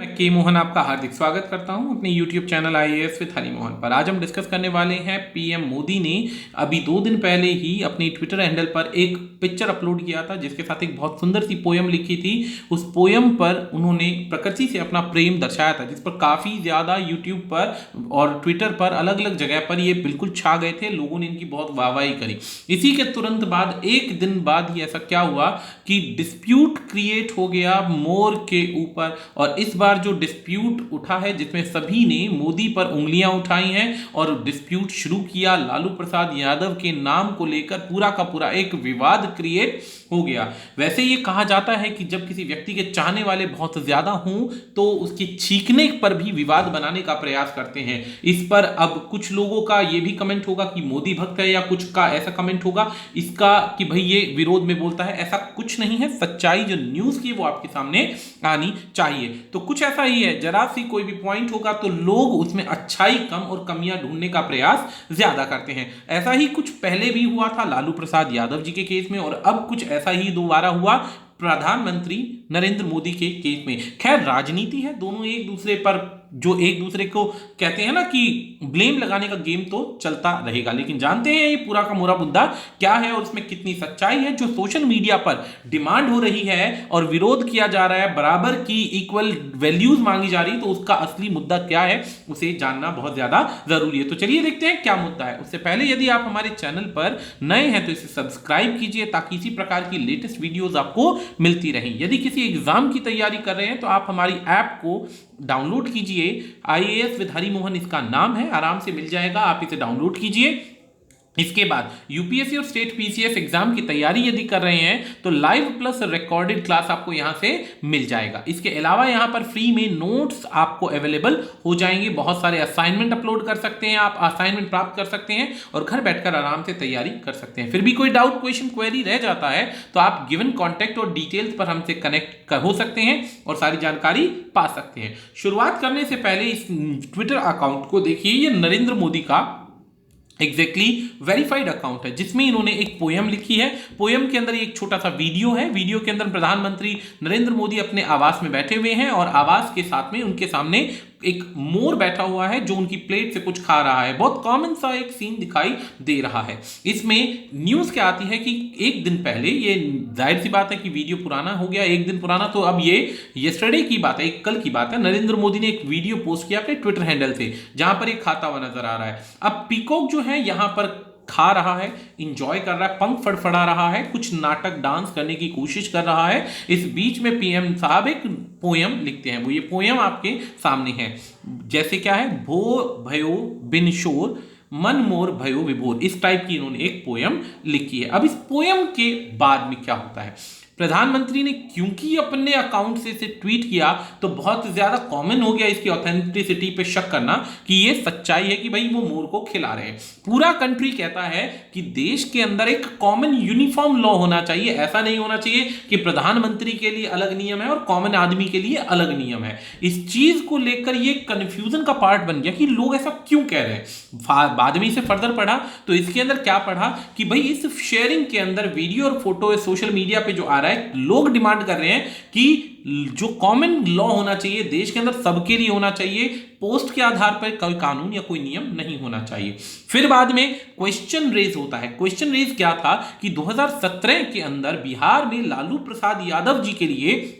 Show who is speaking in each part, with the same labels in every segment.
Speaker 1: मैं के मोहन आपका हार्दिक स्वागत करता हूं अपने YouTube channel IAS with Honey Mohan पर। आज हम डिस्कस करने वाले हैं पीएम मोदी ने अभी 2 दिन पहले ही अपनी ट्विटर हैंडल पर एक पिक्चर अपलोड किया था जिसके साथ एक बहुत सुंदर सी पोयम लिखी थी। उस पोयम पर उन्होंने प्रकृति से अपना प्रेम दर्शाया था, जिस पर काफ़ी ज़्यादा यूट्यूब पर और ट्विटर पर अलग अलग जगह पर ये बिल्कुल छा गए थे। लोगों ने इनकी बहुत वाहवाही करी। इसी के तुरंत बाद एक दिन बाद ही ऐसा क्या हुआ कि डिस्प्यूट क्रिएट हो गया मोर के ऊपर, और इस बार जो डिस्प्यूट उठा है जिसमें सभी ने मोदी पर उंगलियां उठाई हैं और डिस्प्यूट शुरू किया लालू प्रसाद यादव के नाम को लेकर, पूरा का पूरा एक विवाद क्रिएट हो गया। वैसे ये कहा जाता है कि जब किसी व्यक्ति के चाहने वाले बहुत ज्यादा हों तो उसके छींकने पर भी विवाद बनाने का प्रयास करते हैं। इस पर अब कुछ लोगों का ये भी कमेंट होगा कि मोदी भक्त है, या कुछ का ऐसा कमेंट होगा इसका कि भाई ये विरोध में बोलता है। ऐसा कुछ नहीं है, सच्चाई जो न्यूज की वो आपके सामने आनी चाहिए। तो कुछ ऐसा ही है, जरा सी कोई भी पॉइंट होगा तो लोग उसमें अच्छाई कम और कमियां ढूंढने का प्रयास ज्यादा करते हैं। ऐसा ही कुछ पहले भी हुआ था लालू प्रसाद यादव जी के केस में, और अब कुछ ऐसा ही दोबारा हुआ प्रधानमंत्री नरेंद्र मोदी के केस में। खैर, राजनीति है, दोनों एक दूसरे पर जो एक दूसरे को कहते हैं ना कि ब्लेम लगाने का गेम तो चलता रहेगा, लेकिन जानते हैं ये पूरा का पूरा मुद्दा क्या है और इसमें कितनी सच्चाई है। जो सोशल मीडिया पर डिमांड हो रही है और विरोध किया जा रहा है, बराबर की इक्वल वैल्यूज मांगी जा रही है, तो उसका असली मुद्दा क्या है उसे जानना बहुत ज्यादा जरूरी है। तो चलिए देखते हैं क्या मुद्दा है। उससे पहले यदि आप हमारे चैनल पर नए हैं तो इसे सब्सक्राइब कीजिए ताकि इसी प्रकार की लेटेस्ट वीडियोज आपको मिलती रहें। यदि किसी एग्जाम की तैयारी कर रहे हैं तो आप हमारी ऐप को डाउनलोड कीजिए। आईएएस विद हरी मोहन इसका नाम है, आराम से मिल जाएगा, आप इसे डाउनलोड कीजिए। इसके बाद यूपीएससी और स्टेट पीसीएस एग्जाम की तैयारी यदि कर रहे हैं तो लाइव प्लस रिकॉर्डेड क्लास आपको यहां से मिल जाएगा। इसके अलावा यहां पर फ्री में नोट्स आपको अवेलेबल हो जाएंगे। बहुत सारे असाइनमेंट अपलोड कर सकते हैं, आप असाइनमेंट प्राप्त कर सकते हैं और घर बैठकर आराम से तैयारी कर सकते हैं। फिर भी कोई डाउट, क्वेश्चन, क्वेरी रह जाता है तो आप गिवन कॉन्टैक्ट और डिटेल्स पर हमसे कनेक्ट हो सकते हैं और सारी जानकारी पा सकते हैं। शुरुआत करने से पहले इस ट्विटर अकाउंट को देखिए। ये नरेंद्र मोदी का एग्जैक्टली वेरीफाइड अकाउंट है जिसमें इन्होंने एक पोयम लिखी है। पोयम के अंदर एक छोटा सा वीडियो है। वीडियो के अंदर प्रधानमंत्री नरेंद्र मोदी अपने आवास में बैठे हुए हैं और आवास के साथ में उनके सामने एक मोर बैठा हुआ है जो उनकी प्लेट से कुछ खा रहा है। बहुत कॉमन सा एक सीन दिखाई दे रहा है। इसमें न्यूज क्या आती है कि एक दिन पहले, ये जाहिर सी बात है कि वीडियो पुराना हो गया, एक दिन पुराना, तो अब ये यस्टरडे की बात है, एक कल की बात है। नरेंद्र मोदी ने एक वीडियो पोस्ट किया अपने ट्विटर हैंडल से जहां पर एक खाता हुआ नजर आ रहा है। अब पीकॉक जो है यहां पर खा रहा है, इंजॉय कर रहा है, पंख फड़फड़ा रहा है, कुछ नाटक डांस करने की कोशिश कर रहा है। इस बीच में पीएम साहब एक पोयम लिखते हैं। वो ये पोयम आपके सामने है। जैसे क्या है, भो भयो बिन शोर मन मोर भयो विभोर, इस टाइप की इन्होंने एक पोयम लिखी है। अब इस पोयम के बाद में क्या होता है, प्रधानमंत्री ने क्योंकि अपने अकाउंट से इसे ट्वीट किया तो बहुत ज्यादा कॉमन हो गया इसकी ऑथेंटिसिटी पे शक करना कि ये सच्चाई है कि भाई वो मोर को खिला रहे हैं। पूरा कंट्री कहता है कि देश के अंदर एक कॉमन यूनिफॉर्म लॉ होना चाहिए। ऐसा नहीं होना चाहिए कि प्रधानमंत्री के लिए अलग नियम है और कॉमन आदमी के लिए अलग नियम है। इस चीज को लेकर ये कंफ्यूजन का पार्ट बन गया कि लोग ऐसा क्यों कह रहे हैं। बाद में इसे फर्दर पढ़ा तो इसके अंदर क्या पढ़ा कि भाई इस शेयरिंग के अंदर वीडियो और फोटो सोशल मीडिया पे जो आ रहा है, लोग डिमांड कर रहे हैं कि जो कॉमन लॉ होना चाहिए देश के अंदर सबके लिए होना चाहिए, पोस्ट के आधार पर कोई कानून या कोई नियम नहीं होना चाहिए। फिर बाद में क्वेश्चन रेज होता है। क्वेश्चन रेज क्या था कि 2017 के अंदर बिहार में लालू प्रसाद यादव जी के लिए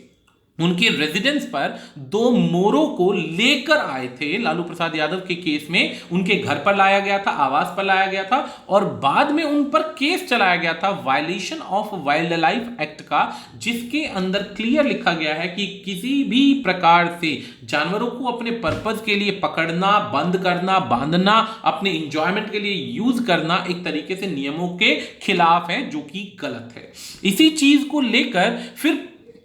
Speaker 1: उनके रेजिडेंस पर 2 मोरों को लेकर आए थे। लालू प्रसाद यादव के केस में उनके घर पर लाया गया था, आवास पर लाया गया था, और बाद में उन पर केस चलाया गया था violation of wild life act का, जिसके अंदर क्लियर लिखा गया है कि किसी भी प्रकार से जानवरों को अपने पर्पज के लिए पकड़ना, बंद करना, बांधना, अपने इंजॉयमेंट के लिए यूज करना एक तरीके से नियमों के खिलाफ है, जो कि गलत है। इसी चीज को लेकर फिर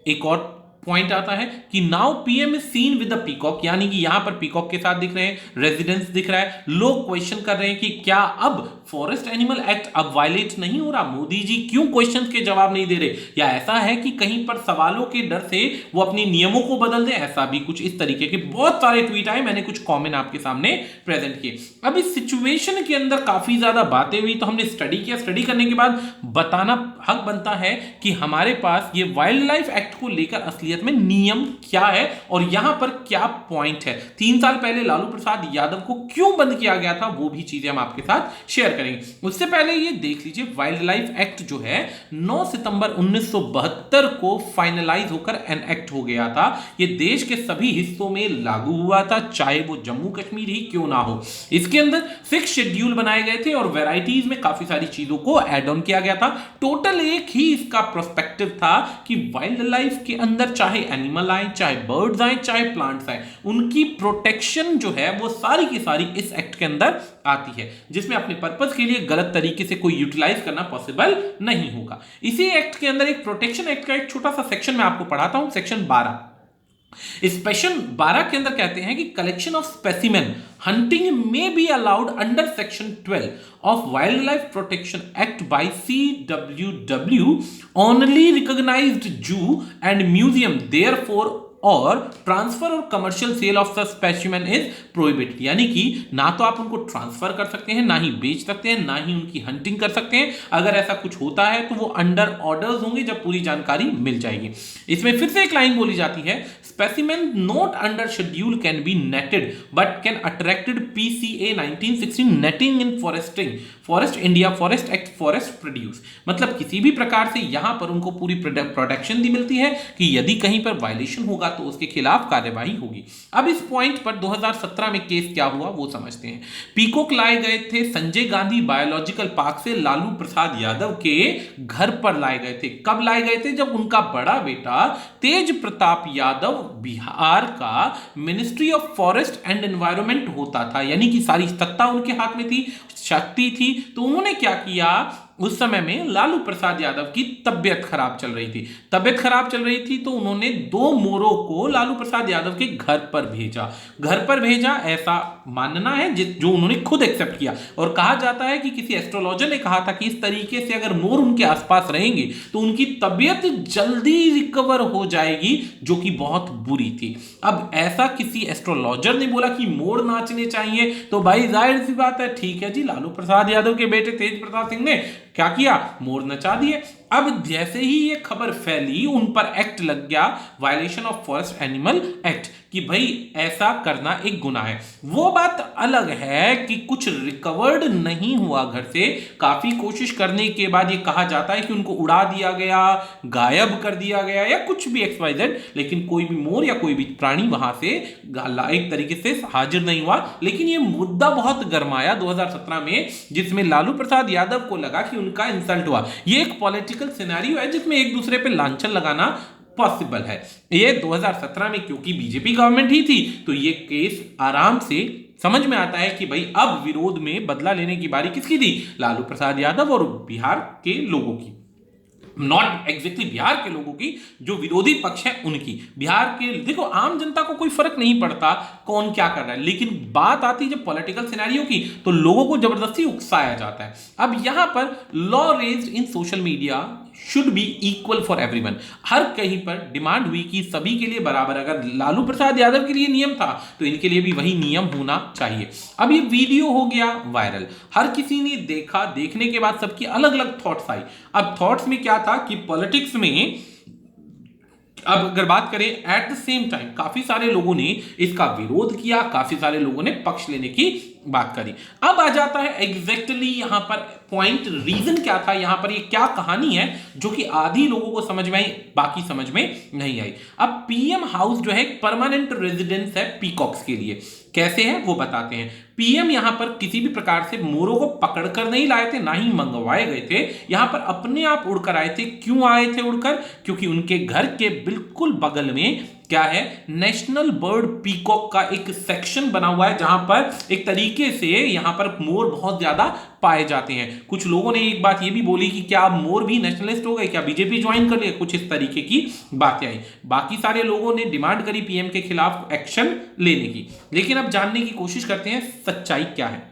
Speaker 1: एक और पॉइंट आता है कि now PM is seen with the peacock, यानी कि यहां पर पीकॉक के साथ दिख रहे हैं, रेजिडेंस दिख रहा है। लोग क्वेश्चन कर रहे हैं कि क्या अब फॉरेस्ट एनिमल एक्ट अब वायलेट नहीं हो रहा? मोदी जी क्यों क्वेश्चन के जवाब नहीं दे रहे? या ऐसा है कि कहीं पर सवालों के डर से वो अपनी नियमों को बदल दे? ऐसा भी कुछ इस तरीके के बहुत सारे ट्वीट आए, मैंने कुछ कॉमेंट आपके सामने प्रेजेंट किए। अब इस सिचुएशन के अंदर काफी ज्यादा बातें हुई तो हमने स्टडी किया। स्टडी करने के बाद बताना हक बनता है कि हमारे पास ये वाइल्ड लाइफ एक्ट को लेकर असलियत असलियत में नियम क्या है और यहां पर क्या पॉइंट है। 3 साल पहले लालू प्रसाद यादव को क्यों बंद किया गया था, वो भी चीजें हम आपके साथ शेयर करेंगे। उससे पहले ये देख लीजिए, वाइल्ड लाइफ एक्ट जो है 9 सितंबर 1972 को फाइनलाइज होकर एनएक्ट हो गया था। ये देश के सभी हिस्सों में लागू हुआ था, चाहे वो जम्मू कश्मीर ही क्यों ना हो। इसके अंदर 6 शेड्यूल बनाए गए थे और वैरायटीज में काफी सारी चीजों को ऐड ऑन किया गया था। टोटल एक ही इसका प्रोस्पेक्टिव था कि वाइल्ड लाइफ के अंदर चाहे एनिमल आए, चाहे बर्ड्स आए, चाहे प्लांट्स आए, उनकी प्रोटेक्शन जो है वो सारी की सारी इस एक्ट के अंदर आती है, जिसमें अपने पर्पस के लिए गलत तरीके से कोई यूटिलाइज करना पॉसिबल नहीं होगा। इसी एक्ट के अंदर एक प्रोटेक्शन एक्ट का एक छोटा सा सेक्शन मैं आपको पढ़ाता हूं, सेक्शन 12। सेक्शन 12 के अंदर कहते हैं कि कलेक्शन ऑफ स्पेसिमेन हंटिंग में be allowed under section 12 of wildlife protection act by CWW only recognised zoo and museum therefore और ट्रांसफर और commercial sale of such specimen is prohibited. यानी कि ना तो आप उनको ट्रांसफर कर सकते हैं, ना ही बेच सकते हैं, ना ही उनकी हंटिंग कर सकते हैं। अगर ऐसा कुछ होता है तो वो अंडर ऑर्डर्स होंगे जब पूरी जानकारी मिल जाएगी। इसमें फिर से एक लाइन बोली जाती है, specimen not under schedule can be netted but can attracted PCA 1916 netting in foresting forest India forest act forest produce. मतलब किसी भी प्रकार से यहां पर उनको पूरी प्रोटेक्शन दी मिलती है कि यदि कहीं पर वायलेशन होगा तो उसके खिलाफ कार्यवाही होगी। अब इस पॉइंट पर 2017 में केस क्या हुआ वो समझते हैं। पीकॉक लाए गए थे संजय गांधी बायोलॉजिकल पार्क से लालू प्रसाद यादव के घर पर लाए गए थे। कब लाए गए थे? जब उनका बड़ा बेटा तेज प्रताप यादव बिहार का ministry of forest and environment होता था, यानी कि सारी सत्ता उनके हाथ में थी, शक्ति थी। तो उन्होंने क्या किया, उस समय में लालू प्रसाद यादव की तबियत खराब चल रही थी। तबियत खराब चल रही थी तो उन्होंने 2 मोरों को लालू प्रसाद यादव के घर पर भेजा। घर पर भेजा ऐसा मानना है जो उन्होंने खुद एक्सेप्ट किया। और कहा जाता है कि किसी एस्ट्रोलॉजर ने कहा था कि इस तरीके से अगर मोर उनके आसपास रहेंगे तो उनकी तबियत जल्दी रिकवर हो जाएगी, जो कि बहुत बुरी थी। अब ऐसा किसी एस्ट्रोलॉजर ने बोला कि मोर नाचने चाहिए, तो भाई जाहिर सी बात है, ठीक है जी, लालू प्रसाद यादव के बेटे तेज प्रताप सिंह ने क्या किया, मोर नचा दिए। अब जैसे ही ये खबर फैली, उन पर एक्ट लग गया, violation of forest animal act, कि भाई ऐसा करना एक गुनाह है। वो बात अलग है कि कुछ रिकवर्ड नहीं हुआ घर से, काफी कोशिश करने के बाद ये कहा जाता है कि उनको उड़ा दिया गया, गायब कर दिया गया या कुछ भी XYZ, लेकिन कोई भी मोर या कोई भी प्राणी वहां से एक तरीके से हाजिर नहीं हुआ। लेकिन ये मुद्दा बहुत गर्माया 2017 में, जिसमें लालू प्रसाद यादव को लगा कि उनका इंसल्ट हुआ। ये एक पॉलिटिकल सिनेरियो है जिसमें एक दूसरे पे लांछन लगाना पॉसिबल है। ये 2017 में क्योंकि बीजेपी गवर्नमेंट ही थी, तो ये केस आराम से समझ में आता है कि भाई अब विरोध में बदला लेने की बारी किसकी थी, लालू प्रसाद यादव और बिहार के लोगों की। नॉट एग्जैक्टली बिहार के लोगों की, जो विरोधी पक्ष है उनकी। बिहार के देखो, आम जनता को कोई फर्क नहीं पड़ता कौन क्या कर रहा है, लेकिन बात आती है जब पॉलिटिकल सिनेरियो की, तो लोगों को जबरदस्ती उकसाया जाता है। अब यहां पर law raised in social media should be equal for everyone. हर कहीं पर डिमांड हुई कि सभी के लिए बराबर, अगर लालू प्रसाद यादव के लिए नियम था तो इनके लिए भी वही नियम होना चाहिए। अब ये वीडियो हो गया वायरल, हर किसी ने देखा, देखने के बाद सबकी अलग अलग थॉट्स आई। अब थॉट्स में क्या था कि पॉलिटिक्स में, अब अगर बात करें एट द सेम टाइम, काफी सारे लोगों ने इसका विरोध किया, काफी सारे लोगों ने पक्ष लेने की बात करी। अब आ जाता है एग्जैक्टली यहां पर पॉइंट, रीजन क्या था यहां पर, ये क्या कहानी है जो कि आधी लोगों को समझ में आई, बाकी समझ में नहीं आई। अब PM हाउस जो है एक परमानेंट रेजिडेंस है पीकॉक्स के लिए। कैसे है वो बताते हैं। PM यहां पर किसी भी प्रकार से मोरों को पकड़कर नहीं लाए थे, ना ही मंगवाए गए थे, यहां पर अपने आप उड़कर आए थे। क्यों आए थे उड़कर? क्योंकि उनके घर के बिल्कुल बगल में क्या है, नेशनल बर्ड पीकॉक का एक सेक्शन बना हुआ है, जहां पर एक तरीके से यहां पर मोर बहुत ज्यादा पाए जाते हैं। कुछ लोगों ने एक बात ये भी बोली कि क्या मोर भी नेशनलिस्ट हो गए, क्या बीजेपी ज्वाइन कर लिया, कुछ इस तरीके की बातें आई। बाकी सारे लोगों ने डिमांड करी PM के खिलाफ एक्शन लेने की। लेकिन अब जानने की कोशिश करते हैं सच्चाई क्या है।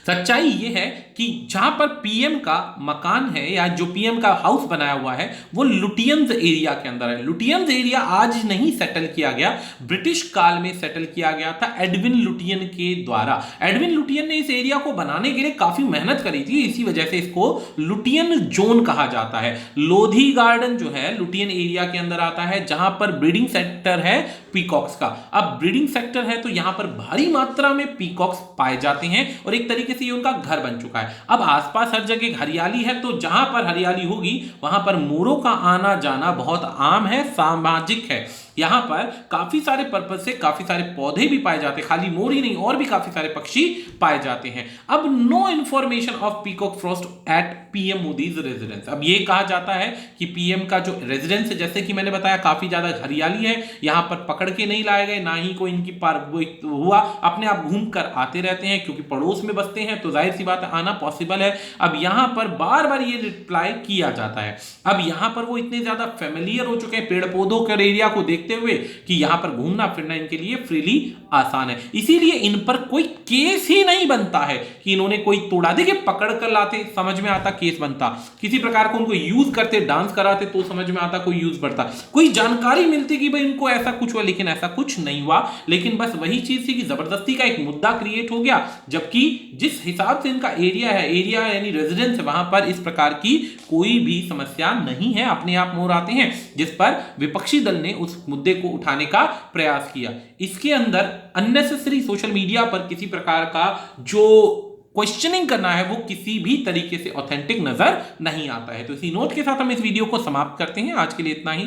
Speaker 1: सच्चाई ये है कि जहां पर पीएम का मकान है या जो पीएम का हाउस बनाया हुआ है वो लुटियंस एरिया के अंदर है। लुटियंस एरिया आज नहीं सेटल किया गया, ब्रिटिश काल में सेटल किया गया था एडविन लुटियन के द्वारा। एडविन लुटियन ने इस एरिया को बनाने के लिए काफी मेहनत करी थी, इसी वजह से इसको लुटियन जोन कहा जाता है। लोधी गार्डन जो है लुटियन एरिया के अंदर आता है, जहां पर ब्रीडिंग सेक्टर है पीकॉक्स का। अब ब्रीडिंग सेक्टर है तो यहां पर भारी मात्रा में पीकॉक्स पाए जाते हैं और एक तरीके से ये उनका घर बन चुका है। अब आसपास हर जगह हरियाली है, तो जहां पर हरियाली होगी वहां पर मोरों का आना जाना बहुत आम है, सामाजिक है। यहां पर काफी सारे पर्पज से काफी सारे पौधे भी पाए जाते हैं, खाली मोर ही नहीं और भी काफी सारे पक्षी पाए जाते हैं। अब no information of peacock frost at PM Modi's residence. अब ये कहा जाता है कि पीएम का जो रेजिडेंस है, जैसे कि मैंने बताया काफी ज्यादा हरियाली है, यहां पर पकड़ के नहीं लाए गए, ना ही कोई इनकी पार्क हुआ, अपने आप घूम कर आते रहते हैं क्योंकि पड़ोस में बसते हैं तो जाहिर सी बात है आना पॉसिबल है। अब यहां पर बार बार ये रिप्लाई किया जाता है। अब यहां पर वो इतने ज्यादा फेमिलियर हो चुके हैं पेड़ पौधों के एरिया को देखते हुए कि यहां पर घूमना फिरना इनके लिए फ्रीली आसान है, इसीलिए इन पर कोई केस ही नहीं बनता है कि इन्होंने कोई तोड़ा। देखिए पकड़ कर लाते समझ में आता केस बनता, किसी प्रकार को उनको यूज करते डांस कराते तो समझ में आता कोई यूज बढ़ता, कोई जानकारी मिलती कि भाई इनको ऐसा कुछ हुआ, लेकिन ऐसा कुछ नहीं हुआ। लेकिन बस वही चीज थी कि जबरदस्ती का एक मुद्दा क्रिएट हो गया, जबकि जिस हिसाब से इनका एरिया है, एरिया यानी रेजिडेंस है, वहां पर इस प्रकार की कोई भी समस्या नहीं है, अपने आप मोर आते हैं, जिस पर विपक्षी दल ने उस मुद्दे को उठाने का प्रयास किया। इसके अंदर अननेसेसरी सोशल मीडिया पर किसी प्रकार का जो क्वेश्चनिंग करना है वो किसी भी तरीके से ऑथेंटिक नजर नहीं आता है। तो इसी नोट के साथ हम इस वीडियो को समाप्त करते हैं। आज के लिए इतना ही।